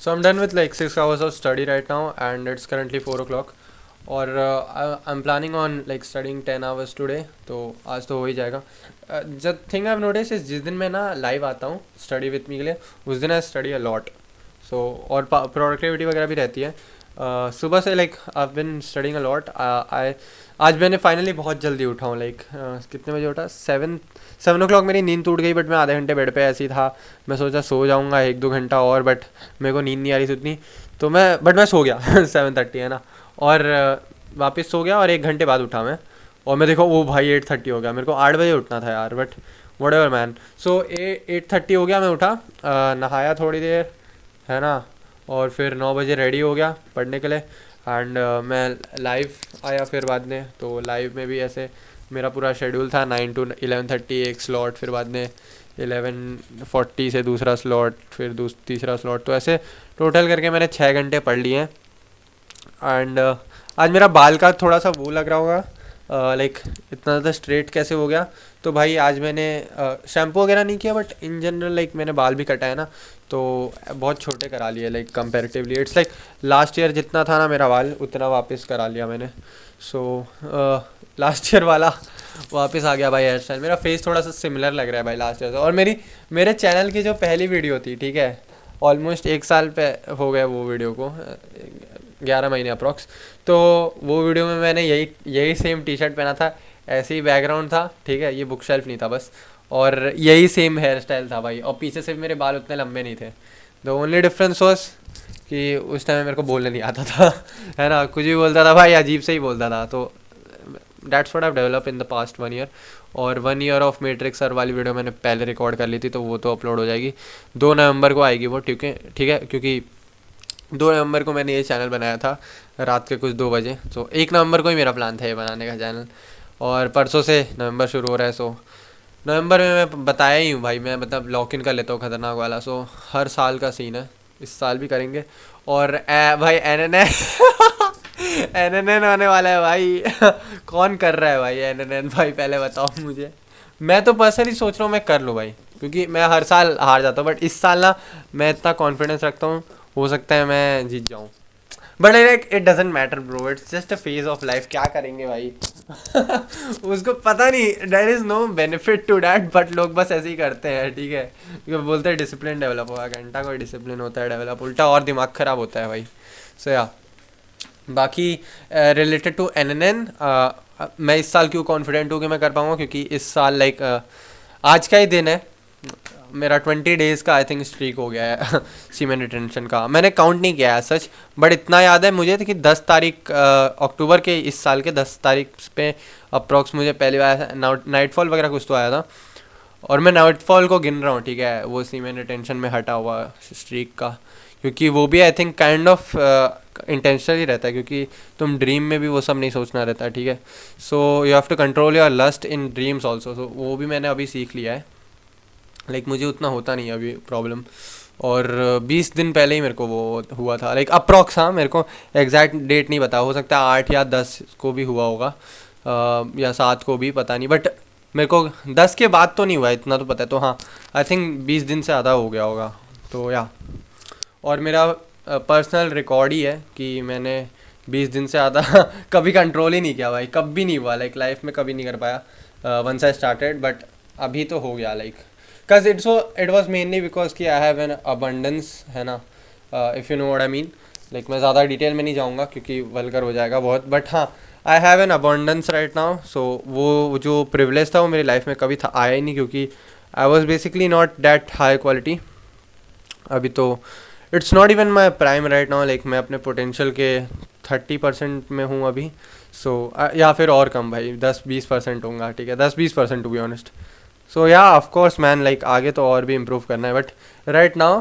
So I'm done with like 6 hours of study right now, and it's currently 4 o'clock. और I'm planning on like studying 10 hours today. तो आज तो हो ही जाएगा. The thing I've noticed is जिस दिन मैं ना लाइव आता हूँ स्टडी विथ मी के लिए, उस दिन आई स्टडी अ लॉट. सो और प्रोडक्टिविटी वगैरह भी रहती है. सुबह से like I been studying a lot. I आज मैंने फाइनली बहुत जल्दी उठा हूँ. लाइक कितने बजे उठा? 7 o'clock मेरी नींद टूट गई, बट मैं आधे घंटे बेड पे ऐसे ही था. मैं सोचा सो जाऊँगा 1-2 घंटा और, बट मेरे को नींद नहीं आ रही थी उतनी. तो मैं सो गया 7:30 है ना. और वापस सो गया और 1 घंटे बाद उठा मैं. और मैं देखो वो भाई 8:30 हो गया. मेरे को 8 बजे उठना था यार, बट वट एवर मैन. सो 8:30 हो गया, मैं उठा, नहाया थोड़ी देर है ना, और फिर 9 बजे रेडी हो गया पढ़ने के लिए. एंड मैं लाइव आया फिर बाद में. तो लाइव में भी ऐसे मेरा पूरा शेड्यूल था 9 to 11:30 एक स्लॉट, फिर बाद में 11:40 से दूसरा स्लॉट, फिर तीसरा स्लॉट. तो ऐसे टोटल करके मैंने 6 घंटे पढ़ लिए हैं. एंड आज मेरा बाल का थोड़ा सा वो लग रहा होगा, लाइक इतना ज़्यादा स्ट्रेट कैसे हो गया. तो भाई आज मैंने शैम्पू वगैरह नहीं किया, बट इन जनरल लाइक मैंने बाल भी कटाए ना, तो बहुत छोटे करा लिए. Like comparatively it's like last year जितना था ना मेरा बाल, उतना वापस करा लिया मैंने. सो लास्ट ईयर वाला वापस आ गया भाई हेयर स्टाइल. मेरा फेस थोड़ा सा सिमिलर लग रहा है भाई लास्ट ईयर से. और मेरे चैनल की जो पहली वीडियो थी, ठीक है, ऑलमोस्ट 1 साल पे हो गया वो वीडियो को, 11 महीने अप्रॉक्स. तो वो वीडियो में मैंने यही सेम टी शर्ट पहना था, ऐसे ही बैकग्राउंड था, ठीक है, ये बुक शेल्फ नहीं था बस, और यही सेम हेयर स्टाइल था भाई. और पीछे से मेरे बाल उतने लंबे नहीं थे. द ओनली डिफरेंस वॉज कि उस टाइम मेरे को बोलने नहीं आता था है ना, कुछ भी बोलता था भाई, अजीब से ही बोलता था. तो that's what I develop in the past 1 year. और 1 ईयर ऑफ मैट्रिक्स सर वाली वीडियो मैंने पहले रिकॉर्ड कर ली थी, तो वो तो अपलोड हो जाएगी 2 नवंबर को आएगी वो, ठीक है, क्योंकि 2 नवंबर को मैंने ये चैनल बनाया था रात के कुछ 2 बजे. तो 1 नवंबर को ही मेरा प्लान था ये बनाने का चैनल, और परसों से नवंबर शुरू हो रहा है. सो नवंबर में मैं बताया ही हूँ भाई, मैं मतलब लॉक इन कर लेता हूँ खतरनाक वाला. सो हर साल का सीन है, इस साल भी करेंगे. और भाई एन एन होने वाला है भाई कौन कर रहा है भाई एन भाई, पहले बताओ मुझे. मैं तो पर्सनली सोच रहा हूँ मैं कर लूँ भाई, क्योंकि मैं हर साल हार जाता हूँ, बट इस साल ना मैं इतना कॉन्फिडेंस रखता हूँ, हो सकता है मैं जीत जाऊँ. But like it doesn't matter bro, it's just a phase of life. क्या करेंगे भाई उसको पता नहीं, there is no benefit to that, but लोग बस ऐसे ही करते हैं, ठीक है, क्योंकि बोलते हैं डिसिप्लिन डेवलप होगा. घंटा कोई डिसिप्लिन होता है डेवलप, उल्टा और दिमाग ख़राब होता है भाई. सो या बाकी रिलेटेड टू एन मैं इस साल क्यों कॉन्फिडेंट हूँ कि मैं कर पाऊँगा, क्योंकि इस साल लाइक आज का ही दिन है मेरा 20 डेज़ का आई थिंक स्ट्रीक हो गया है सीमेंट रिटेंशन का. मैंने काउंट नहीं किया है सच, बट इतना याद है मुझे कि 10 तारीख अक्टूबर के इस साल के 10 तारीख पे अप्रॉक्स मुझे पहली बार नाइटफॉल वगैरह कुछ तो आया था. और मैं नाइटफॉल को गिन रहा हूँ, ठीक है, वो सीमेंट रिटेंशन में हटा हुआ स्ट्रीक का, क्योंकि वो भी I think kind of intentional ही रहता है, क्योंकि तुम ड्रीम में भी वो सब नहीं सोचना रहता है, ठीक है. So you have to control your lust in dreams also. So वो भी मैंने अभी सीख लिया है. लाइक मुझे उतना होता नहीं अभी प्रॉब्लम. और 20 दिन पहले ही मेरे को वो हुआ था, लाइक अप्रॉक्स. हाँ, मेरे को एग्जैक्ट डेट नहीं पता, हो सकता है 8 या 10 को भी हुआ होगा, या 7 को भी, पता नहीं. बट मेरे को 10 के बाद तो नहीं हुआ, इतना तो पता है. तो हाँ, आई थिंक 20 दिन से ज़्यादा हो गया होगा. तो या और मेरा पर्सनल रिकॉर्ड ही है कि मैंने 20 दिन से ज़्यादा कभी कंट्रोल ही नहीं किया भाई, कभी नहीं हुआ, लाइक लाइफ में कभी नहीं कर पाया वंस आई स्टार्टेड. बट अभी तो हो गया, like cause it was mainly because कि I have an abundance, है ना, if you know what I mean. Like मैं ज़्यादा डिटेल में नहीं जाऊँगा क्योंकि वल्गर हो जाएगा बहुत, बट हाँ, I have an abundance right now. So वो जो प्रिविलेज था वो मेरी लाइफ में कभी था आया ही नहीं, क्योंकि I was basically not that high quality. अभी तो it's not even my prime right now, like मैं अपने पोटेंशियल के 30% में हूँ अभी. सो या फिर और कम भाई, 10-20% होगा, ठीक है, 10-20% टू बी ऑनेस्ट. सो या ऑफ कोर्स मैन, लाइक आगे तो और भी इम्प्रूव करना है, but right now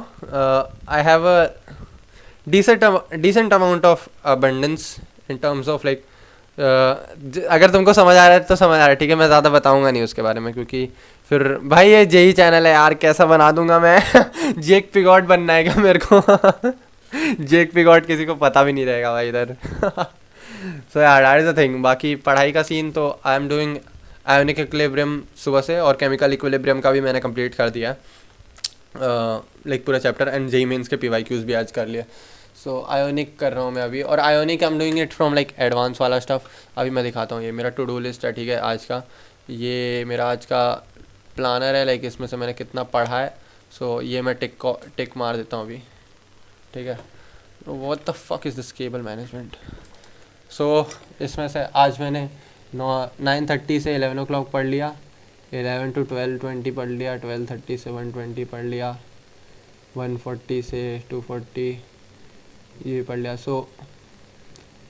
I have a decent amount of abundance in terms of like, अगर तुमको समझ आ रहा है तो समझ आ रहा है, ठीक है. मैं ज़्यादा बताऊंगा नहीं उसके बारे में, क्योंकि फिर भाई ये जेई चैनल है यार, कैसा बना दूंगा मैं जेक पिगॉट बनना है क्या मेरे को जेक पिगॉट किसी को पता भी नहीं रहेगा भाई इधर सो यार दैट इज़ द थिंग. बाकी पढ़ाई का सीन तो I am doing ionic equilibrium सुबह से, और केमिकल इक्विलिब्रियम का भी मैंने कंप्लीट कर दिया है. लाइक पूरा चैप्टर, एंड जेई मेंस के पीवाईक्यूज भी आज कर लिया। सो आयोनिक कर रहा हूँ मैं अभी, और ionic I am doing it from like advance वाला स्टफ। अभी मैं दिखाता हूँ, ये मेरा टू डू लिस्ट है, ठीक है, आज का। ये मेरा आज का प्लानर है, लाइक इसमें से मैंने कितना पढ़ा है। सो ये मैं टिक मार देता हूँ अभी, ठीक है। What the fuck is this cable management. So इसमें से आज मैंने 9:30 से 11 o'clock पढ़ लिया, 11 to 12:20 पढ़ लिया, 12:30 से 1:20 पढ़ लिया, 1:40 से 2:40 ये पढ़ लिया। सो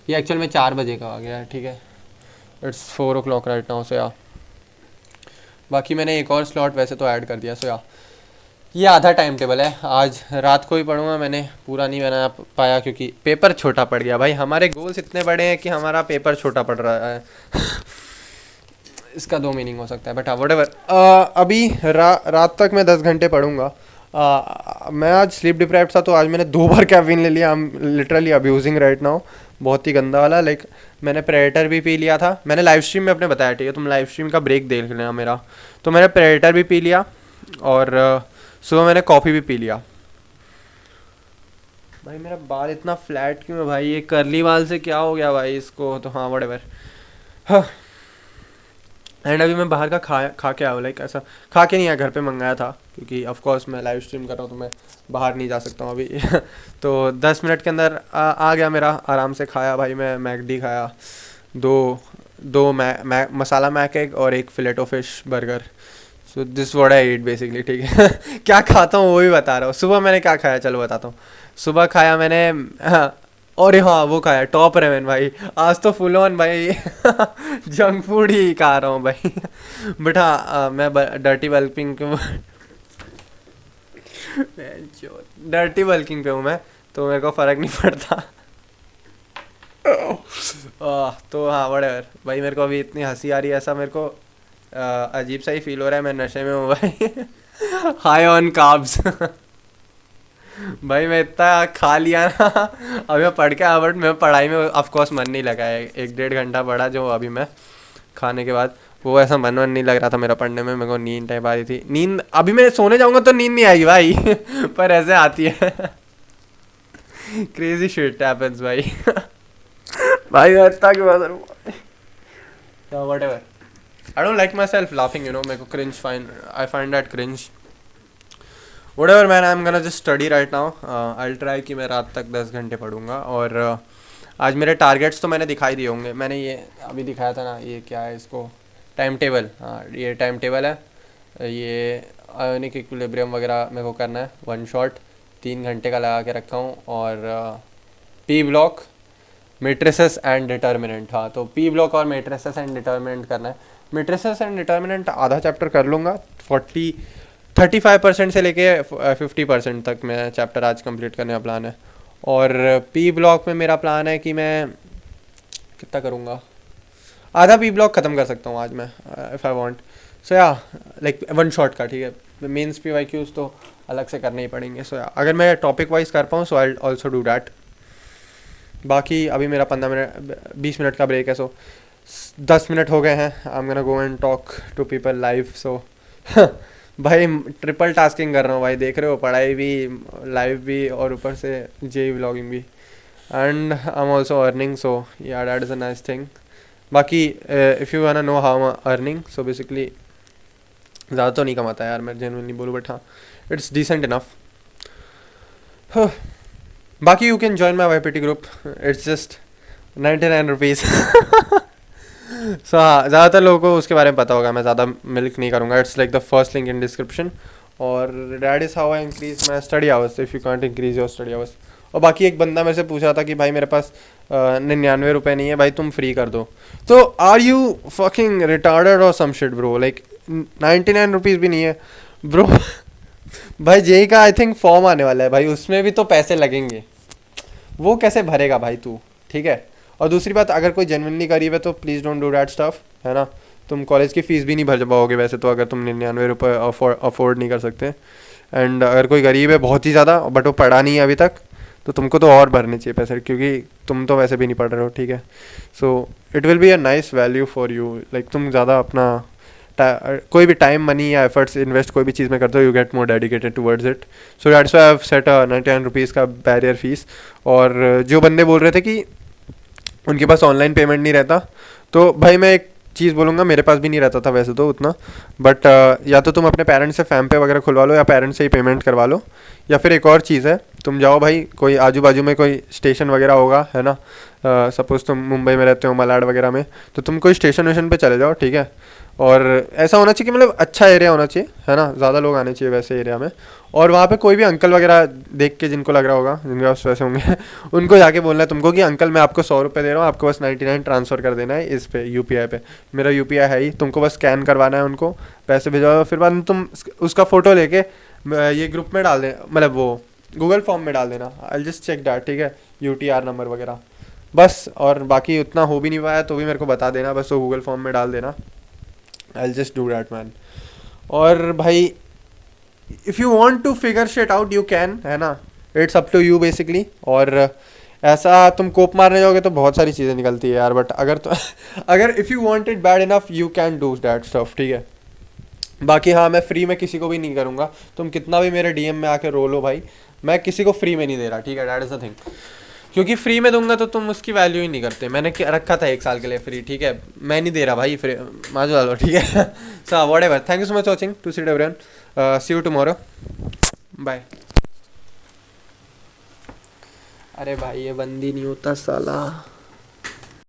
ये एक्चुअल में 4 बजे का आ गया है, ठीक है। It's 4 o'clock right now. सो या बाकी मैंने एक और स्लॉट वैसे तो ऐड कर दिया। सो या ये आधा टाइम टेबल है, आज रात को ही पढ़ूंगा, मैंने पूरा नहीं बना पाया क्योंकि पेपर छोटा पड़ गया भाई। हमारे गोल्स इतने बड़े हैं कि हमारा पेपर छोटा पड़ रहा है। इसका 2 मीनिंग हो सकता है, बट हाँ व्हाटएवर। अभी रात तक मैं 10 घंटे पढ़ूंगा। मैं आज स्लीप डिप्राइव्ड था, तो आज मैंने 2 बार कैफीन ले लिया। I am literally abusing right now, बहुत ही गंदा वाला। लाइक मैंने प्रेडेटर भी पी लिया था, मैंने लाइव स्ट्रीम में अपने बताया, ठीक है, तुम लाइव स्ट्रीम का ब्रेक देख लेना मेरा। तो मैंने प्रेडेटर भी पी लिया, और सुबह मैंने कॉफ़ी भी पी लिया। भाई मेरा बाल इतना फ्लैट क्यों है भाई, ये करली बाल से क्या हो गया भाई इसको। तो हाँ व्हाटएवर। हाँ, एंड अभी मैं बाहर का खा के आया हूँ, लाइक ऐसा खा के नहीं आया, घर पे मंगाया था, क्योंकि ऑफ कोर्स मैं लाइव स्ट्रीम कर रहा हूँ तो मैं बाहर नहीं जा सकता हूँ अभी। तो 10 मिनट के अंदर आ गया मेरा, आराम से खाया भाई। मैं मैकडी खाया, दो दो मसाला मैक एग और एक filet o fish burger. So this what I eat basically, ठीक है। क्या खाता हूँ वो भी बता रहा हूँ। सुबह मैंने क्या खाया चलो बताता हूँ। सुबह खाया मैंने, हाँ, और हाँ वो खाया टॉप रेमन भाई। आज तो फुल ऑन भाई जंक फूड ही खा रहा हूँ भाई। बट हाँ मैं डर्टी बल्किंग डर्टी बल्किंग पे हूँ मैं, तो मेरे को फ़र्क नहीं पड़ता। तो हाँ व्हाटएवर भाई, मेरे को अभी इतनी हंसी आ रही है, ऐसा मेरे को अजीब सा ही फील हो रहा है, मैं नशे में हूँ भाई। High on carbs. भाई मैं इतना खा लिया ना, अभी मैं पढ़ के आया, बट मैं पढ़ाई में ऑफ कोर्स मन नहीं लगा है। 1-1.5 घंटा पढ़ा जो अभी मैं खाने के बाद, वो ऐसा मन नहीं लग रहा था मेरा पढ़ने में। मेरे को नींद टाइप आ रही थी, नींद अभी मैं सोने जाऊंगा तो नींद नहीं आएगी भाई। पर ऐसे आती है। क्रेजी शिट हैपेंस भाई। भाई इतना क्यों बात करूं, whatever. I don't like my self laughing, मेरे को cringe I find that cringe. Whatever man, I am gonna just study right now. I will try कि मैं रात तक 10 घंटे पढ़ूंगा। और आज मेरे टारगेट्स तो मैंने दिखाई दिए होंगे, मैंने ये अभी दिखाया था ना, ये क्या है इसको, टाइम टेबल। हाँ ये टाइम टेबल है, ये आयोनिक इक्विलिब्रियम वगैरह मेरे को करना है, 1 शॉट 3 घंटे का लगा के रखा हूँ। और P block, matrices and determinant. हाँ तो पी ब्लॉक और मेट्रिसेस एंड डिटर्मिनेंट करना है। मेट्रिसेस एंड डिटर्मिनेंट आधा चैप्टर कर लूँगा, 35% से लेके 50% तक मैं चैप्टर आज कंप्लीट करने का प्लान है। और पी ब्लॉक में मेरा प्लान है कि मैं कितना करूँगा, आधा पी ब्लॉक ख़त्म कर सकता हूँ आज मैं, इफ़ आई वांट। सो या लाइक 1 शॉट का, ठीक है। मेंस पी वाई क्यूज़ तो अलग से करने ही पड़ेंगे। सो या अगर मैं टॉपिक वाइज कर पाऊँ सो आई ऑल्सो डू डैट। बाकी अभी मेरा 20 मिनट का ब्रेक है, सो 10 मिनट हो गए हैं। I am gonna go and talk to people live. So भाई ट्रिपल टास्किंग कर रहा हूँ भाई, देख रहे हो, पढ़ाई भी, लाइव भी, और ऊपर से जे व्लॉगिंग भी, and I am also earning. So yeah that is a nice thing. बाकी if you want know how I am earning, so basically ज़्यादा तो नहीं कमाता यार मैं, जेन्युइनली बोलूँ, बट हाँ इट्स डिसेंट इनफ। बाकी you can join my YPT group, it's just 99 rupees. So हाँ ज़्यादातर लोगों को उसके बारे में पता होगा, मैं ज़्यादा मिल्क नहीं करूँगा। It's like the first link in description. और that is how I increase my study hours, if you can't increase your study hours. और बाकी एक बंदा मेरे से पूछा था कि भाई मेरे पास 99 रुपये नहीं है भाई, तुम फ्री कर दो। तो आर यू फकिंग रिटार्डेड और some shit bro, like 99 rupees भी नहीं है ब्रो। भाई जेई का आई थिंक फॉर्म आने वाला है भाई, उसमें भी तो पैसे लगेंगे, वो कैसे भरेगा भाई तू, ठीक है। और दूसरी बात, अगर कोई जेन्युइनली गरीब है तो please don't do that stuff, है ना। तुम कॉलेज की फ़ीस भी नहीं भर पाओगे वैसे तो, अगर तुम 99 रुपये अफोर्ड नहीं कर सकते। एंड अगर कोई गरीब है बहुत ही ज़्यादा, बट वो पढ़ा नहीं है अभी तक, तो तुमको तो और भरने चाहिए पैसे, क्योंकि तुम तो वैसे भी नहीं पढ़ रहे हो, ठीक है। So it will be a nice value for you, like तुम ज़्यादा अपना कोई भी टाइम मनी या एफर्ट्स इन्वेस्ट कोई भी चीज़ में करते हो, you get more dedicated towards it. So that's why I have set 99 rupees का बैरियर फीस. और जो बंदे बोल रहे थे कि उनके पास ऑनलाइन पेमेंट नहीं रहता, तो भाई मैं एक चीज़ बोलूँगा, मेरे पास भी नहीं रहता था वैसे तो उतना, बट या तो तुम अपने पेरेंट्स से फैम पे वगैरह खुलवा लो या पेरेंट्स से ही पेमेंट करवा लो, या फिर एक और चीज़ है, तुम जाओ भाई कोई आजू बाजू में कोई स्टेशन वगैरह होगा, है ना. सपोज़ तुम मुंबई में रहते हो, मलाड वगैरह में, तो तुम कोई स्टेशन वेशन पे चले जाओ, ठीक है. और ऐसा होना चाहिए कि मतलब अच्छा एरिया होना चाहिए, है ना, ज़्यादा लोग आने चाहिए वैसे एरिया में. और वहाँ पे कोई भी अंकल वगैरह देख के, जिनको लग रहा होगा, जिनके पास पैसे होंगे उनको जाके बोलना है तुमको कि अंकल मैं आपको 100 रुपये दे रहा हूँ, आपको बस 99 ट्रांसफ़र कर देना है इस पे यूपीआई पे. मेरा यूपीआई है ही, तुमको बस स्कैन करवाना है, उनको पैसे भिजवाओ, फिर बाद में तुम उसका फ़ोटो लेके ये ग्रुप में डाल दें, मतलब वो गूगल फॉर्म में डाल देना. आई जस्ट चेक डैट, ठीक है, यूटीआर नंबर वगैरह बस. और बाकी उतना हो भी नहीं पाया तो भी मेरे को बता देना, बस वो गूगल फॉर्म में डाल देना. I just do that man. और भाई if you want to figure shit out you can, है ना, it's up to you basically. और ऐसा तुम कोप मारने जाओगे तो बहुत सारी चीज़ें निकलती है यार, बट अगर तो अगर if you want it bad enough you can do that stuff, ठीक है. बाकी हाँ, मैं फ्री में किसी को भी नहीं करूँगा, तुम कितना भी मेरे डीएम में आके रो लो भाई, मैं किसी को फ्री में नहीं दे रहा, ठीक है. दैट इज़ द थिंग, क्योंकि फ्री में दूंगा तो तुम उसकी वैल्यू ही नहीं करते. मैंने रखा था 1 साल के लिए फ्री, ठीक है, मैं नहीं दे रहा भाई फ्री, माजो डालो, ठीक है. So whatever, thank you so much watching to seat everyone. See you tomorrow, bye. अरे भाई ये बंदी नहीं होता साला.